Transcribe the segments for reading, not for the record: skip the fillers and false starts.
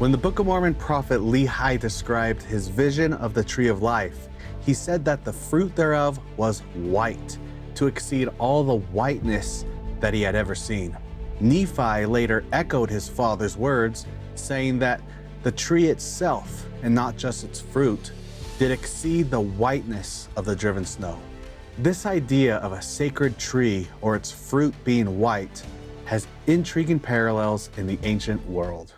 When the Book of Mormon prophet Lehi described his vision of the tree of life, he said that the fruit thereof was white, to exceed all the whiteness that he had ever seen. Nephi later echoed his father's words, saying that the tree itself, and not just its fruit, did exceed the whiteness of the driven snow. This idea of a sacred tree or its fruit being white has intriguing parallels in the ancient world.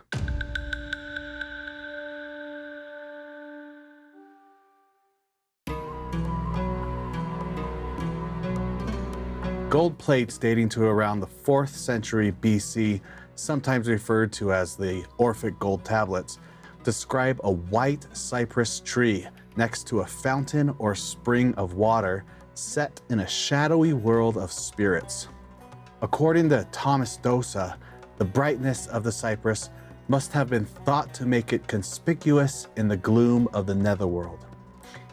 Gold plates dating to around the 4th century BC, sometimes referred to as the Orphic gold tablets, describe a white cypress tree next to a fountain or spring of water set in a shadowy world of spirits. According to Thomas Dosa, the brightness of the cypress must have been thought to make it conspicuous in the gloom of the netherworld.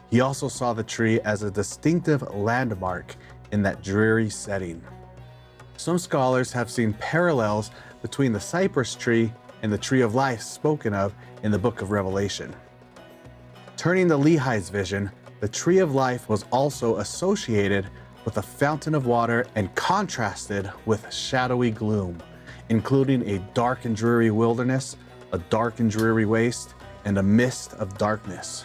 He also saw the tree as a distinctive landmark in that dreary setting. Some scholars have seen parallels between the cypress tree and the tree of life spoken of in the book of Revelation. Turning to Lehi's vision, the tree of life was also associated with a fountain of water and contrasted with shadowy gloom, including a dark and dreary wilderness, a dark and dreary waste, and a mist of darkness.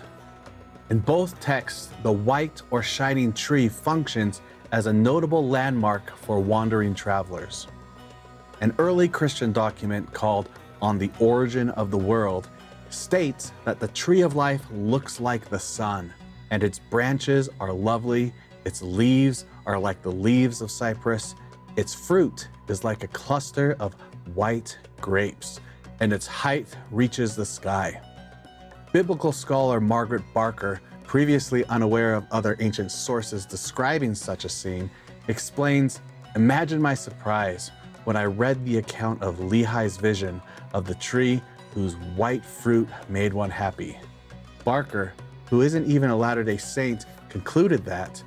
In both texts, the white or shining tree functions as a notable landmark for wandering travelers. An early Christian document called On the Origin of the World states that the tree of life looks like the sun, and its branches are lovely, its leaves are like the leaves of cypress, its fruit is like a cluster of white grapes, and its height reaches the sky. Biblical scholar Margaret Barker, previously unaware of other ancient sources describing such a scene, explains, "Imagine my surprise when I read the account of Lehi's vision of the tree whose white fruit made one happy." Barker, who isn't even a Latter-day Saint, concluded that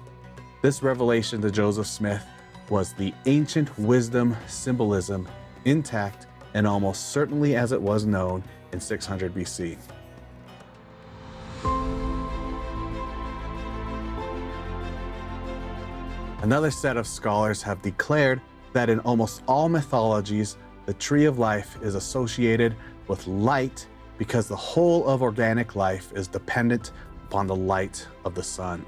this revelation to Joseph Smith was the ancient wisdom symbolism intact and almost certainly as it was known in 600 BC. Another set of scholars have declared that in almost all mythologies, the tree of life is associated with light because the whole of organic life is dependent upon the light of the sun.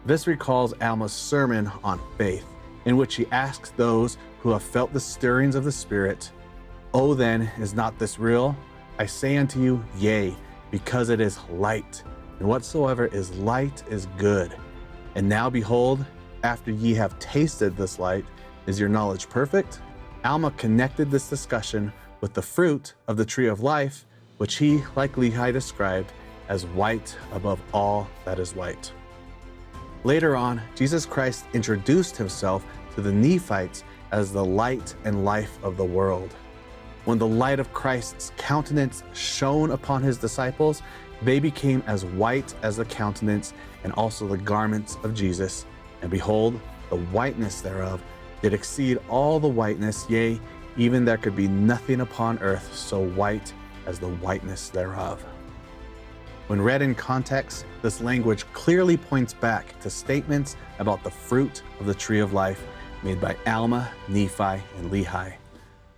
This recalls Alma's sermon on faith, in which he asks those who have felt the stirrings of the Spirit, "Oh then, is not this real? I say unto you, yea, because it is light, and whatsoever is light is good. And now behold, after ye have tasted this light, is your knowledge perfect?" Alma connected this discussion with the fruit of the tree of life, which he, like Lehi, described as white above all that is white. Later on, Jesus Christ introduced himself to the Nephites as the light and life of the world. When the light of Christ's countenance shone upon his disciples, they became as white as the countenance and also the garments of Jesus. And behold, the whiteness thereof did exceed all the whiteness, yea, even there could be nothing upon earth so white as the whiteness thereof. When read in context, this language clearly points back to statements about the fruit of the tree of life made by Alma, Nephi, and Lehi.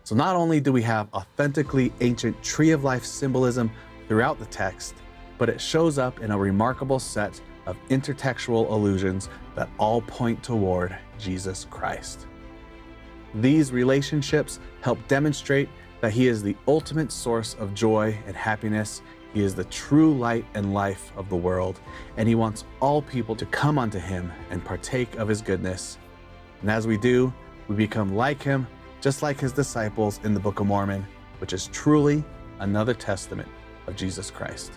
So not only do we have authentically ancient tree of life symbolism throughout the text, but it shows up in a remarkable set of intertextual allusions that all point toward Jesus Christ. These relationships help demonstrate that he is the ultimate source of joy and happiness. He is the true light and life of the world, and he wants all people to come unto him and partake of his goodness. And as we do, we become like him, just like his disciples in the Book of Mormon, which is truly another testament of Jesus Christ.